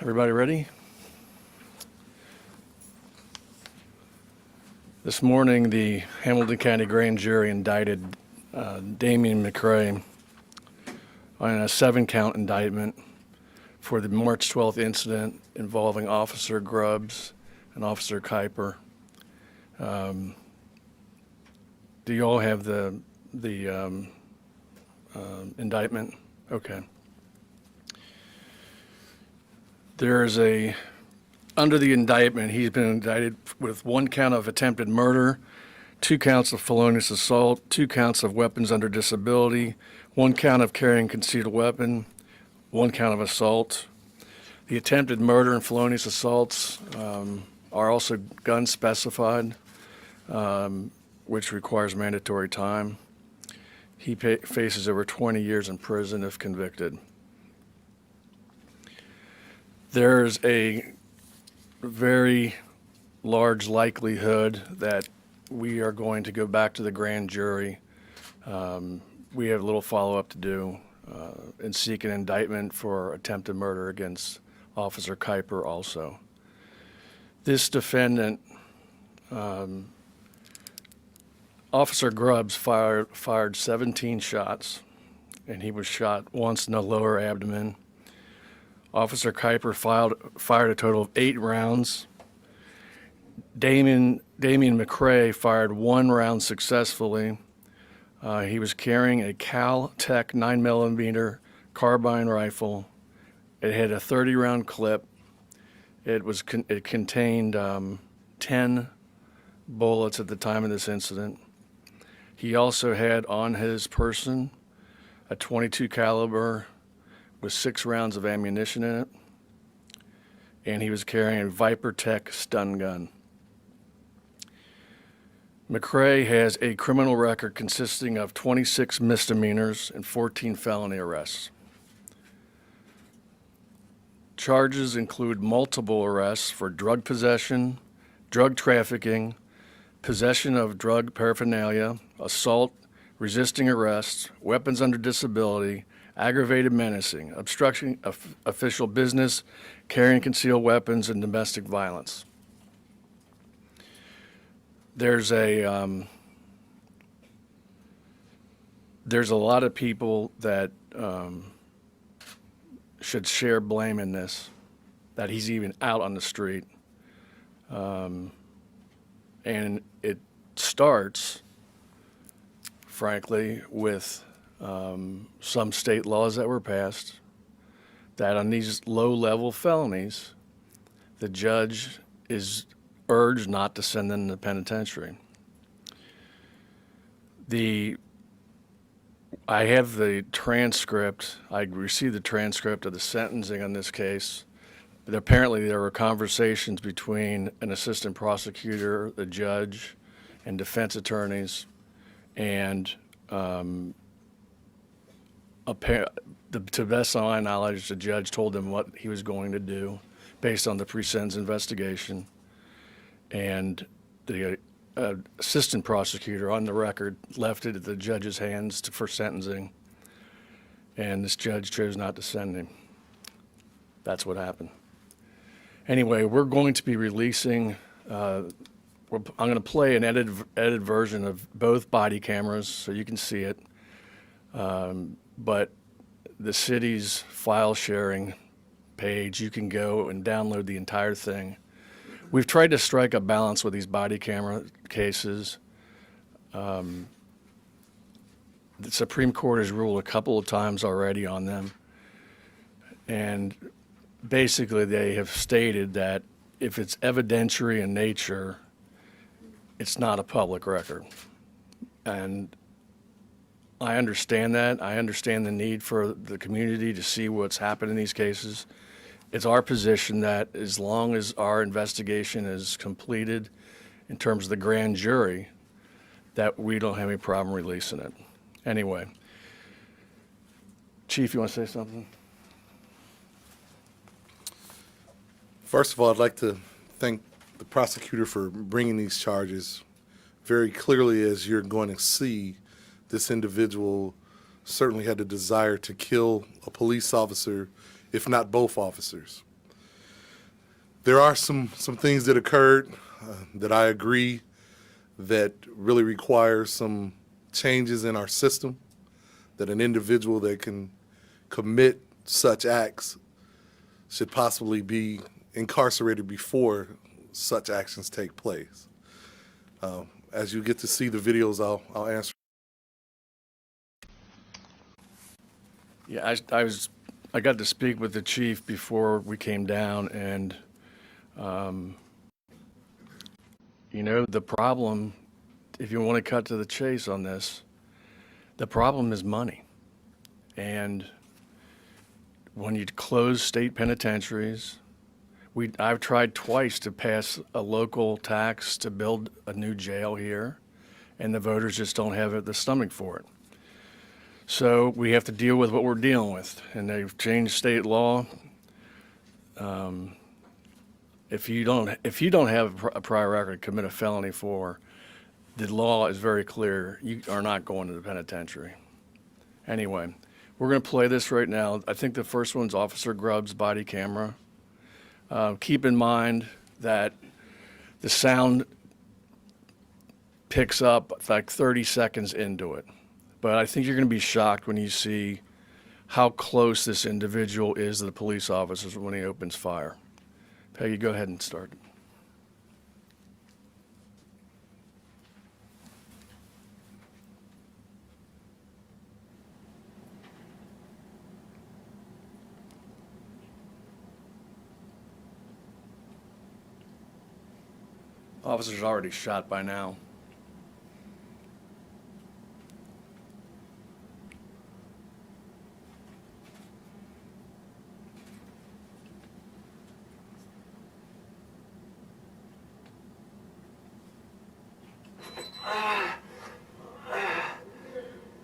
Everybody ready? This morning, the Hamilton County Grand Jury indicted Damian McCrae on a 7-count indictment for the March 12th incident involving Officer Grubbs and Officer Kuiper. Do you all have the indictment? Okay. Under the indictment, he's been indicted with 1 count of attempted murder, 2 counts of felonious assault, 2 counts of weapons under disability, 1 count of carrying concealed weapon, 1 count of assault. The attempted murder and felonious assaults are also gun specified, which requires mandatory time. He faces over 20 years in prison if convicted. There's a very large likelihood that we are going to go back to the grand jury. We have a little follow-up to do and seek an indictment for attempted murder against Officer Kuiper also. This defendant, Officer Grubbs, fired 17 shots, and he was shot once in the lower abdomen. Officer Kuiper fired a total of 8 rounds. Damian McCrae fired 1 round successfully. He was carrying a Cal-Tech 9mm carbine rifle. It had a 30-round clip. It contained 10 bullets at the time of this incident. He also had on his person a .22 caliber with 6 rounds of ammunition in it, and he was carrying a Viper Tech stun gun. McCrae has a criminal record consisting of 26 misdemeanors and 14 felony arrests. Charges include multiple arrests for drug possession, drug trafficking, possession of drug paraphernalia, assault, resisting arrest, weapons under disability, aggravated menacing, obstruction of official business, carrying concealed weapons, and domestic violence. There's a lot of people that should share blame in this, that he's even out on the street. And it starts, frankly, with some state laws that were passed that on these low-level felonies, the judge is urged not to send them to the penitentiary. I have the transcript. I received the transcript of the sentencing on this case. But apparently there were conversations between an assistant prosecutor, the judge, and defense attorneys, and to the best of my knowledge, the judge told him what he was going to do based on the pre-sentence investigation. And the assistant prosecutor, on the record, left it at the judge's hands for sentencing. And this judge chose not to send him. That's what happened. Anyway, we're going to be releasing, I'm going to play an edited version of both body cameras so you can see it. But the city's file sharing page, you can go and download the entire thing. We've tried to strike a balance with these body camera cases. The Supreme Court has ruled a couple of times already on them. And basically they have stated that if it's evidentiary in nature, it's not a public record. And I understand that. I understand the need for the community to see what's happened in these cases. It's our position that as long as our investigation is completed in terms of the grand jury, that we don't have any problem releasing it. Anyway, Chief, you want to say something? First of all, I'd like to thank the prosecutor for bringing these charges. Very clearly, as you're going to see, this individual certainly had the desire to kill a police officer, if not both officers. There are some things that occurred that I agree that really require some changes in our system, that an individual that can commit such acts should possibly be incarcerated before such actions take place. As you get to see the videos, I'll answer. Yeah, I got to speak with the chief before we came down, and the problem, if you want to cut to the chase on this, the problem is money. And when you close state penitentiaries, I've tried twice to pass a local tax to build a new jail here, and the voters just don't have the stomach for it. So we have to deal with what we're dealing with, and they've changed state law. If you don't have a prior record, commit a felony for, the law is very clear. You are not going to the penitentiary. Anyway, we're going to play this right now. I think the first one's Officer Grubb's body camera. Keep in mind that the sound picks up like 30 seconds into it. But I think you're going to be shocked when you see how close this individual is to the police officers when he opens fire. Peggy, go ahead and start. Officer's already shot by now.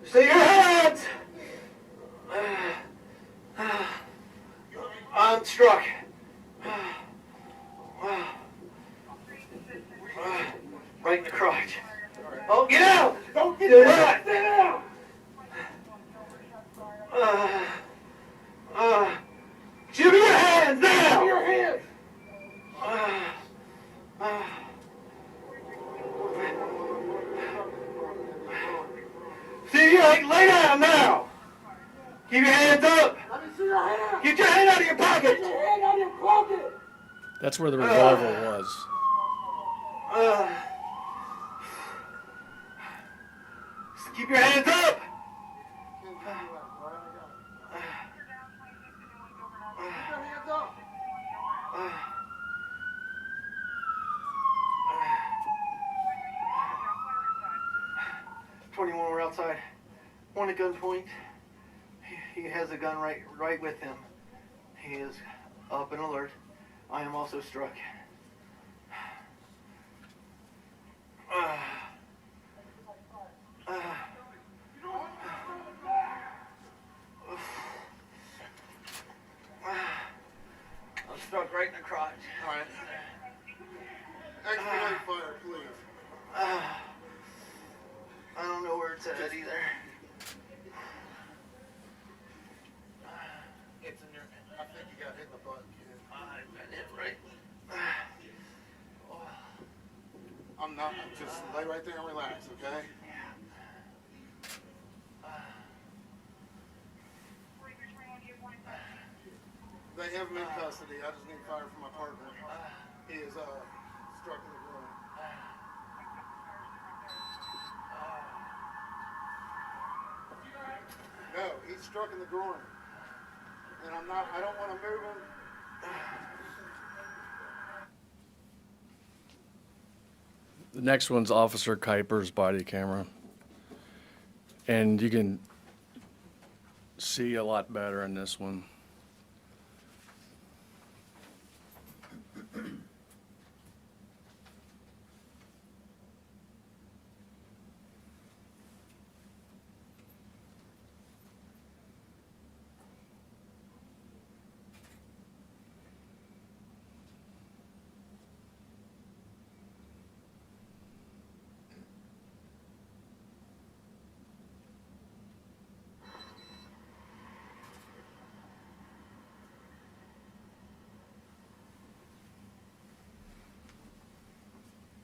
See your hands! I'm struck. Right in the crotch. Oh, get out! Don't get out! Stay down! Give me your hands now! Give me your hands! See, lay down now! Keep your hands up! Let me see your hand! Get your hand out of your pocket! Get your hand out of your pocket! That's where the revolver was. Keep your hands up! 21, we're outside. One at gunpoint. He has a gun right with him. He is up and alert. I am also struck. I'm struck right in the crotch. All right. Expedite fire, please. I don't know where it's at either. It's in your. I think you got hit in the butt, kid. I got hit right. I'm not. Just lay right there and relax, okay? They have him in custody. I just need fire from my partner. He is struck in the groin. No, he's struck in the groin. And I don't want to move him. The next one's Officer Kuiper's body camera. And you can see a lot better in this one.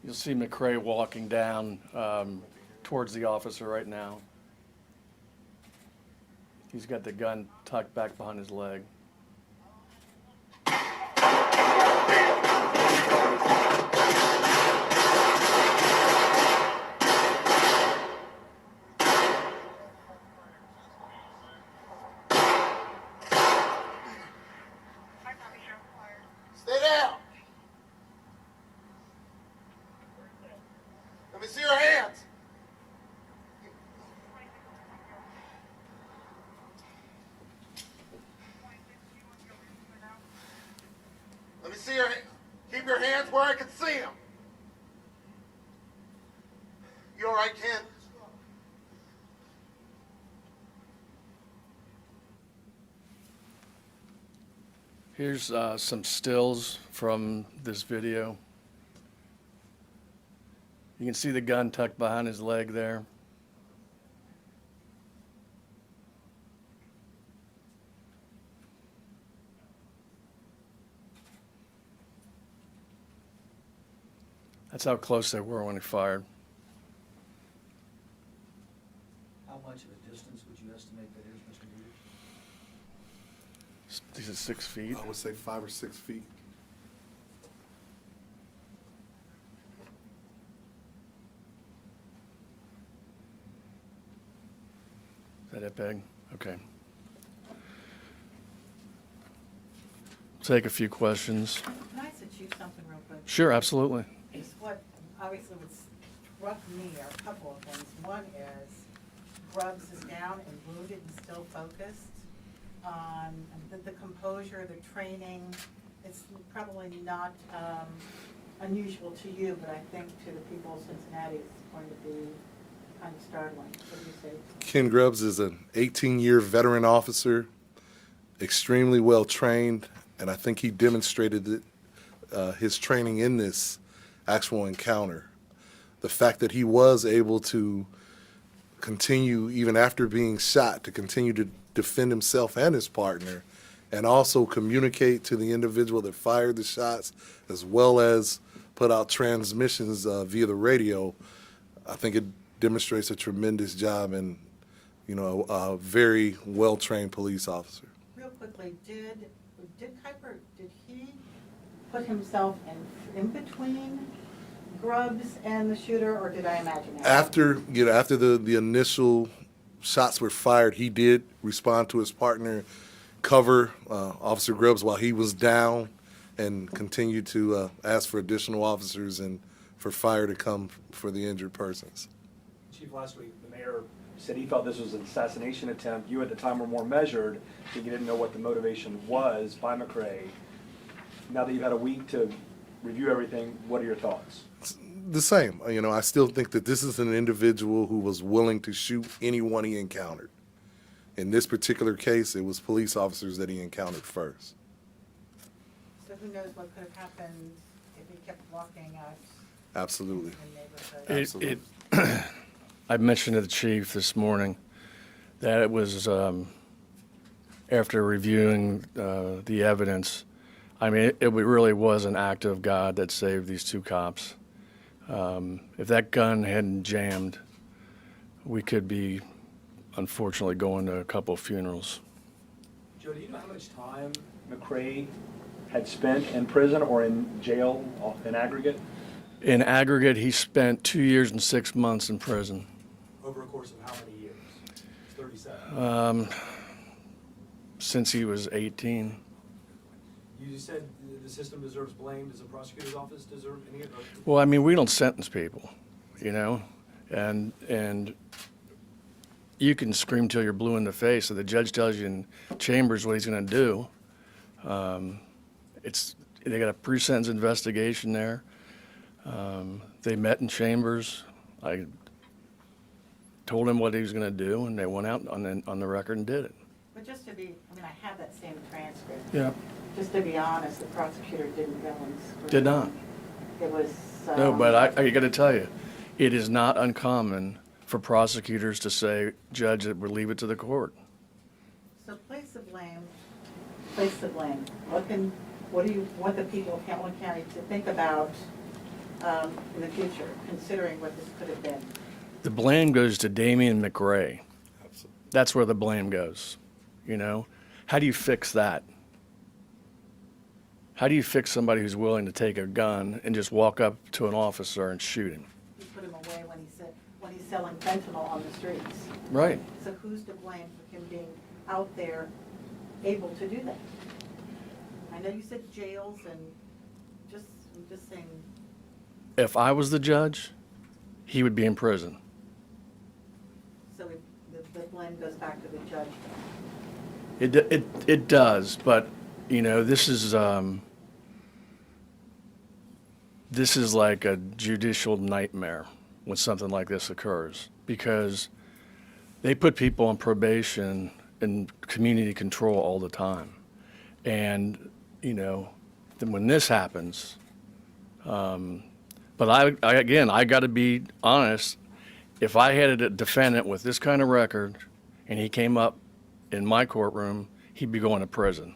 You'll see McCrae walking down towards the officer right now. He's got the gun tucked back behind his leg. Stay down. Let me see your hands. Let me see your hands. Keep your hands where I can see them. You all right, Ken? Here's some stills from this video. You can see the gun tucked behind his leg there. That's how close they were when he fired. How much of a distance would you estimate that is, Mr. Deters? These are 6 feet. I would say 5 or 6 feet. Is that it, Peg? Okay. Take a few questions. Can I ask the chief something real quick? Sure, absolutely. It's what obviously what struck me are a couple of things. One is Grubbs is down and wounded and still focused on the composure, the training. It's probably not unusual to you, but I think to the people of Cincinnati it's going to be kind of startling. What do you say? Ken Grubbs is an 18-year veteran officer, extremely well trained, and I think he demonstrated that, his training in this actual encounter. The fact that he was able to continue, even after being shot, to continue to defend himself and his partner, and also communicate to the individual that fired the shots, as well as put out transmissions via the radio, I think it demonstrates a tremendous job and, you know, a very well-trained police officer. Real quickly, did Kuiper, did he put himself in between Grubbs and the shooter, or did I imagine that? After the initial shots were fired, he did respond to his partner, cover Officer Grubbs while he was down, and continued to ask for additional officers and for fire to come for the injured persons. Chief, last week, the mayor said he felt this was an assassination attempt. You at the time were more measured, so you didn't know what the motivation was by McCrae. Now that you've had a week to review everything, what are your thoughts? The same. You know, I still think that this is an individual who was willing to shoot anyone he encountered. In this particular case, it was police officers that he encountered first. So who knows what could have happened if he kept walking out Absolutely. in the neighborhood? I mentioned to the chief this morning that it was, after reviewing the evidence, I mean, it really was an act of God that saved these 2 cops. If that gun hadn't jammed, we could be, unfortunately, going to a couple of funerals. Joe, do you know how much time McCrae had spent in prison or in jail in aggregate? In aggregate, he spent 2 years and 6 months in prison. Over a course of how many years? 37. Since he was 18. You said the system deserves blame. Does the prosecutor's office deserve any of it? Well, I mean, we don't sentence people, you know, and you can scream till you're blue in the face. So the judge tells you in chambers what he's going to do. They got a pre-sentence investigation there. They met in chambers. I told him what he was going to do, and they went out on the record and did it. But just to be, I mean, I have that same transcript. Yeah. Just to be honest, the prosecutor didn't go and screw. Did not. It was. No, but I got to tell you, it is not uncommon for prosecutors to say, Judge, we'll leave it to the court. So place the blame. What do you want the people of Hamilton County to think about in the future, considering what this could have been? The blame goes to Damian McRae. That's where the blame goes, you know? How do you fix that? How do you fix somebody who's willing to take a gun and just walk up to an officer and shoot him? You put him away when he's selling fentanyl on the streets. Right. So who's to blame for him being out there able to do that? I know you said jails and I'm just saying, If I was the judge, he would be in prison. so the blame goes back to the judge. It does, but you know, this is like a judicial nightmare when something like this occurs, because they put people on probation and community control all the time, and you know, then when this happens, but I again, I got to be honest. If I had a defendant with this kind of record and he came up in my courtroom, he'd be going to prison.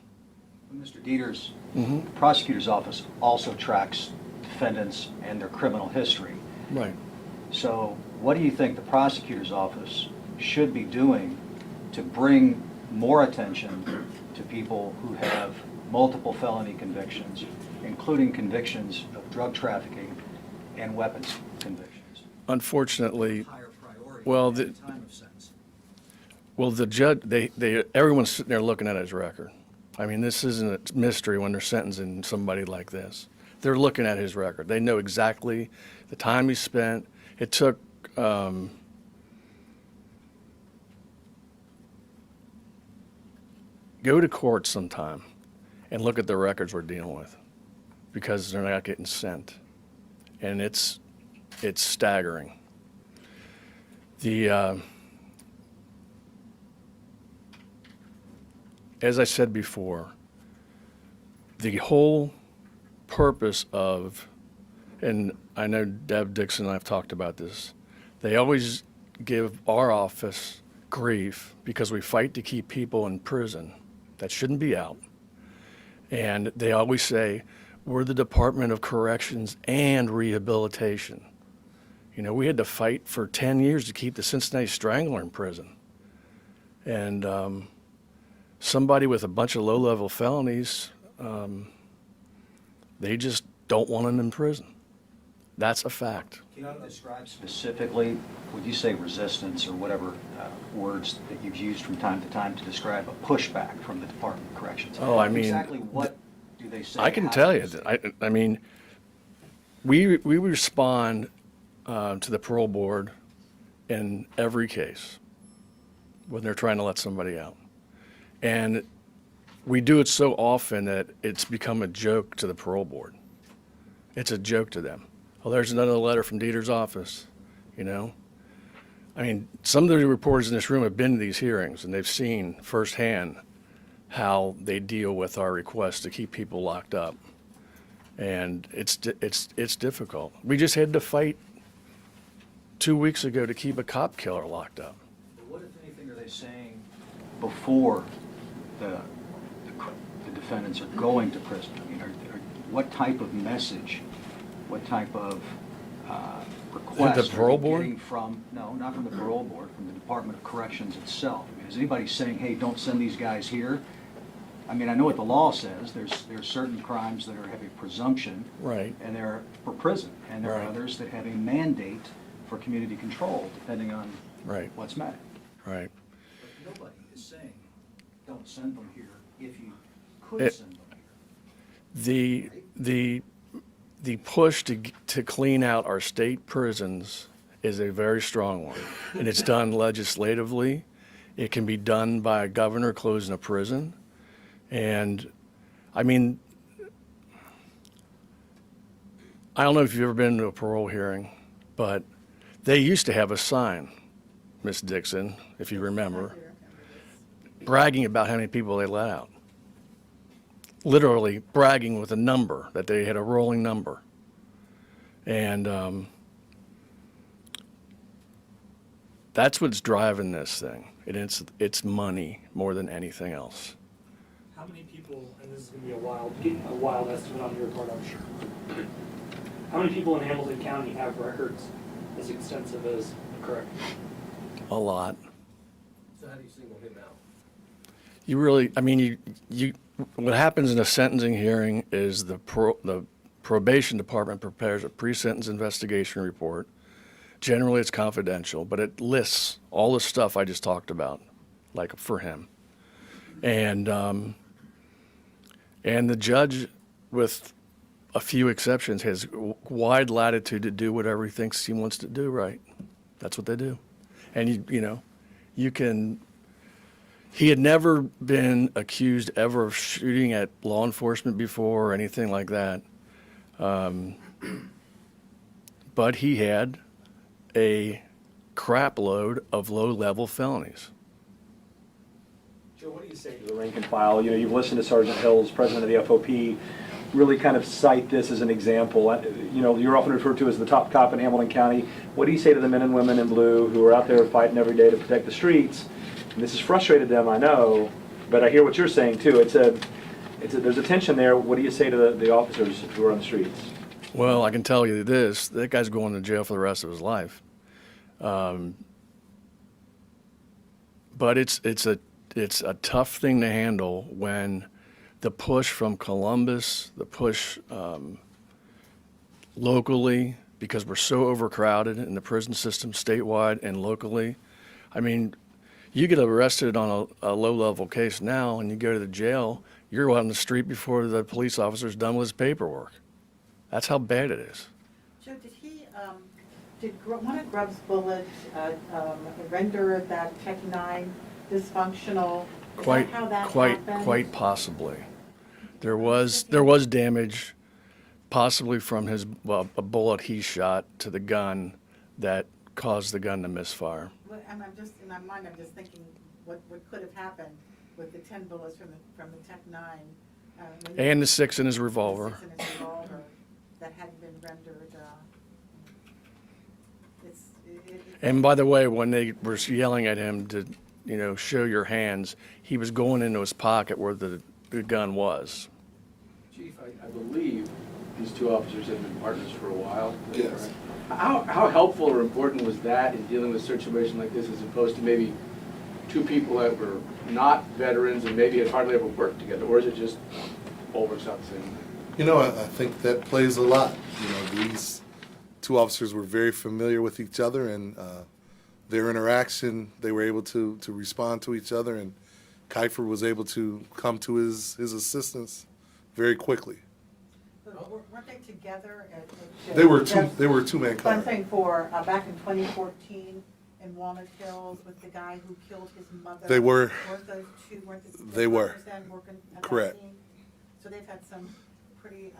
Mr. Deters, the prosecutor's office also tracks defendants and their criminal history. Right. So what do you think the prosecutor's office should be doing to bring more attention to people who have multiple felony convictions, including convictions of drug trafficking and weapons convictions? Unfortunately, Higher priority well, at the the- time of sentencing. well, the judge, everyone's sitting there looking at his record. I mean, this isn't a mystery when they're sentencing somebody like this. They're looking at his record. They know exactly the time he spent. It took, go to court sometime and look at the records we're dealing with, because they're not getting sent. And it's staggering. As I said before, the whole purpose of, and I know Deb Dixon and I have talked about this, they always give our office grief because we fight to keep people in prison that shouldn't be out. And they always say, we're the Department of Corrections and Rehabilitation. You know, we had to fight for 10 years to keep the Cincinnati Strangler in prison. And somebody with a bunch of low-level felonies, they just don't want them in prison. That's a fact. Can you describe specifically, would you say resistance or whatever words that you've used from time to time to describe a pushback from the Department of Corrections? Oh, I mean, exactly what do they say? I can How tell do you, they say? I mean, we respond to the parole board in every case when they're trying to let somebody out. And we do it so often that it's become a joke to the parole board. It's a joke to them. Oh, there's another letter from Deters' office, you know? I mean, some of the reporters in this room have been to these hearings, and they've seen firsthand how they deal with our requests to keep people locked up. And it's difficult. We just had to fight 2 weeks ago to keep a cop killer locked up. What, if anything, are they saying before the defendants are going to prison? I mean, what type of message, what type of request The parole are they board? getting from, no, not from the parole board, from the Department of Corrections itself? I mean, is anybody saying, hey, don't send these guys here? I mean, I know what the law says. There's certain crimes that have a presumption. Right. And they're for prison. And there are Right. others that have a mandate for community control, depending on Right. what's met. Right. But nobody is saying, don't send them here if you could It- send them here. The push to clean out our state prisons is a very strong one, and it's done legislatively. It can be done by a governor closing a prison, and I mean, I don't know if you've ever been to a parole hearing, but they used to have a sign, Miss Dixon, if you remember, bragging about how many people they let out. Literally bragging with a number, that they had a rolling number. And that's what's driving this thing. And it's money more than anything else. How many people, and this is going to be a wild estimate on your part, I'm sure. How many people in Hamilton County have records as extensive as McCray? A lot. So how do you single him out? You really, I mean, what happens in a sentencing hearing is the probation department prepares a pre-sentence investigation report. Generally, it's confidential, but it lists all the stuff I just talked about, like for him. And the judge, with a few exceptions, has wide latitude to do whatever he thinks he wants to do, right? That's what they do. And he had never been accused ever of shooting at law enforcement before or anything like that. But he had a crap load of low-level felonies. Joe, what do you say to the rank and file? You know, you've listened to Sergeant Hills, president of the FOP, really kind of cite this as an example. You know, you're often referred to as the top cop in Hamilton County. What do you say to the men and women in blue who are out there fighting every day to protect the streets? And this has frustrated them, I know, but I hear what you're saying too. There's a tension there. What do you say to the officers who are on the streets? Well, I can tell you this, that guy's going to jail for the rest of his life. But it's a tough thing to handle when the push from Columbus, the push locally, because we're so overcrowded in the prison system statewide and locally. I mean, you get arrested on a low-level case now and you go to the jail, you're out on the street before the police officer's done with his paperwork. That's how bad it is. Joe, did one of Grubb's bullets render that Tech 9 dysfunctional? Is that how that happened? Quite possibly. There was damage, possibly from a bullet he shot to the gun that caused the gun to misfire. Well, I'm just in my mind. I'm just thinking what could have happened with the 10 bullets from the Tech 9, And the 6 in his revolver. The 6 in his revolver that hadn't been rendered. And by the way, when they were yelling at him to, show your hands, he was going into his pocket where the gun was. Chief, I believe these two officers have been partners for a while. Yes. How helpful or important was that in dealing with a situation like this as opposed to maybe two people that were not veterans and maybe had hardly ever worked together? Or is it just all works out the same? I think that plays a lot. These two officers were very familiar with each other, and their interaction, they were able to respond to each other, and Kiefer was able to come to his assistance very quickly. Weren't they together at They were two-man But I'm cars. saying back in 2014 in Walnut Hills with the guy who killed his mother. They were. Weren't those two, They were. working at Correct. that scene? So they've had some pretty,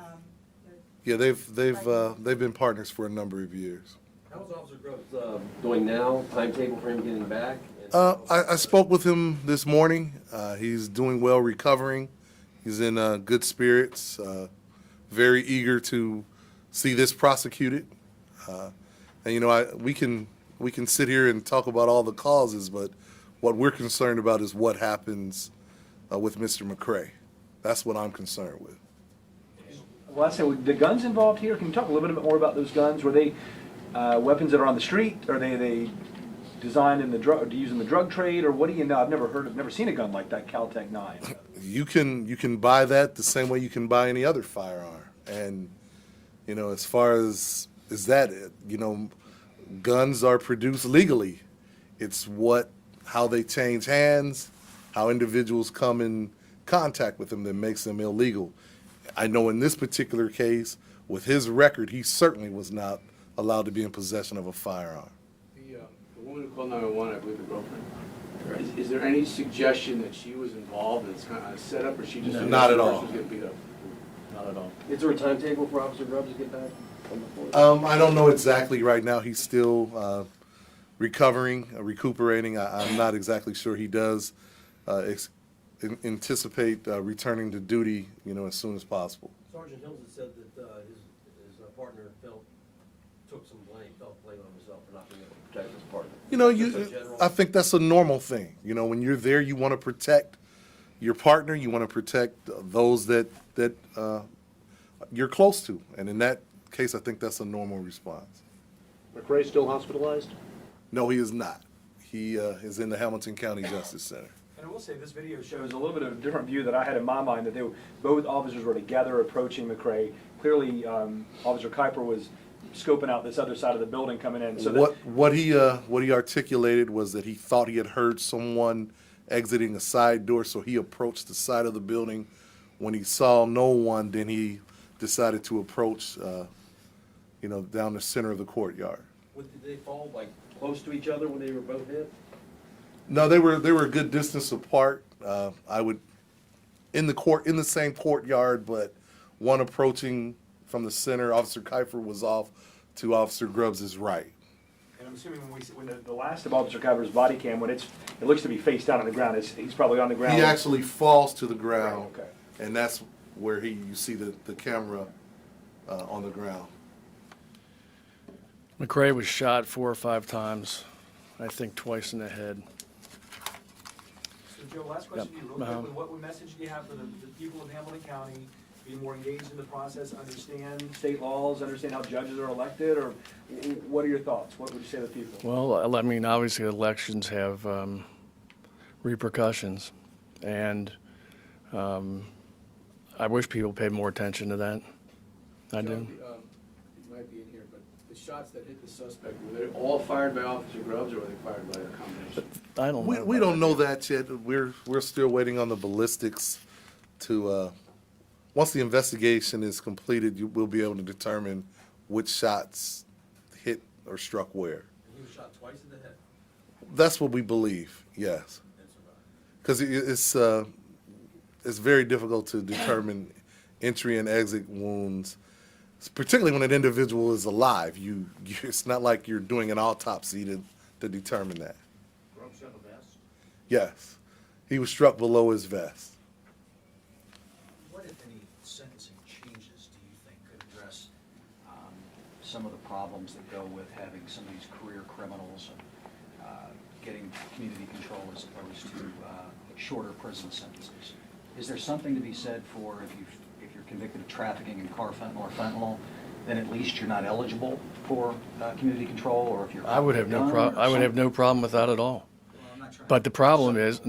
Yeah, they've been partners for a number of years. How's Officer Grubbs doing now? Timetable for him getting back? I spoke with him this morning. He's doing well, recovering. He's in good spirits. Very eager to see this prosecuted. And we can sit here and talk about all the causes, but what we're concerned about is what happens with Mr. McCray. That's what I'm concerned with. Well, I say, the guns involved here, can you talk a little bit more about those guns? Were they weapons that are on the street? Are they designed in to use in the drug trade? Or what do you know? I've never seen a gun like that, Cal-Tech 9. You can buy that the same way you can buy any other firearm. And, as far as that, guns are produced legally. It's how they change hands, how individuals come in contact with them that makes them illegal. I know in this particular case, with his record, he certainly was not allowed to be in possession of a firearm. The woman who called 911, I believe the girlfriend, is there any suggestion that she was involved in this kind of setup, or she just... Not at all. Was getting beat up? Not at all. Is there a timetable for Officer Grubbs to get back on the force? I don't know exactly right now. He's still recuperating. I'm not exactly sure he does anticipate returning to duty, as soon as possible. Sergeant Hills has said that his partner took some blame, felt blame on himself for not being able to protect his partner. I think that's a normal thing. When you're there, you want to protect your partner. You want to protect those that you're close to. And in that case, I think that's a normal response. McRae still hospitalized? No, he is not. He is in the Hamilton County Justice Center. And I will say, this video shows a little bit of a different view that I had in my mind, that both officers were together approaching McRae. Clearly, Officer Kuiper was scoping out this other side of the building coming in. So What he articulated was that he thought he had heard someone exiting a side door, so he approached the side of the building. When he saw no one, then he decided to approach, down the center of the courtyard. Did they fall like close to each other when they were both hit? No, they were a good distance apart. In the same courtyard, but one approaching from the center. Officer Kuiper was off to Officer Grubbs' right. And I'm assuming when the last of Officer Kuiper's body cam, when it looks to be face down on the ground, he's probably on the ground. He actually falls to the ground, Okay. and that's where you see the camera on the ground. McRae was shot 4 or 5 times, I think twice in the head. So Joe, last question to you, real Uh-huh. quickly. What message do you have for the people of Hamilton County? Be more engaged in the process, understand state laws, understand how judges are elected, or what are your thoughts? What would you say to the people? Well, I mean, obviously elections have repercussions, and I wish people paid more attention to that. I do. It might be in here, but the shots that hit the suspect, were they all fired by Officer Grubbs, or were they fired by a combination? I don't know. We don't know that yet. We're still waiting on the ballistics to. Once the investigation is completed, we'll be able to determine which shots hit or struck where. He was shot twice in the head. That's what we believe. Yes, And survived. because it's very difficult to determine entry and exit wounds, particularly when an individual is alive. It's not like you're doing an autopsy to determine that. Grubbs got the vest? Yes, he was struck below his vest. What, if any, sentencing changes do you think could address some of the problems that go with having some of these career criminals and getting community control as opposed to shorter prison sentences? Is there something to be said for if you're convicted of trafficking in fentanyl or fentanyl, then at least you're not eligible for community control, or if you're I would have no gun problem. or I would have something? no problem with that at all. Well, I'm not trying But the to- problem is,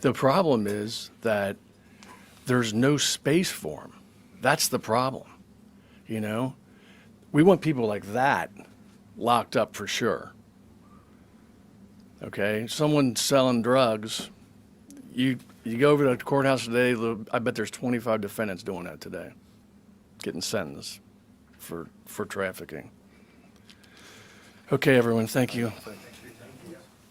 the problem is that there's no space for them. That's the problem. We want people like that locked up for sure. Okay, someone selling drugs, you go over to the courthouse today, I bet there's 25 defendants doing that today, getting sentenced for trafficking. Okay, everyone, thank you.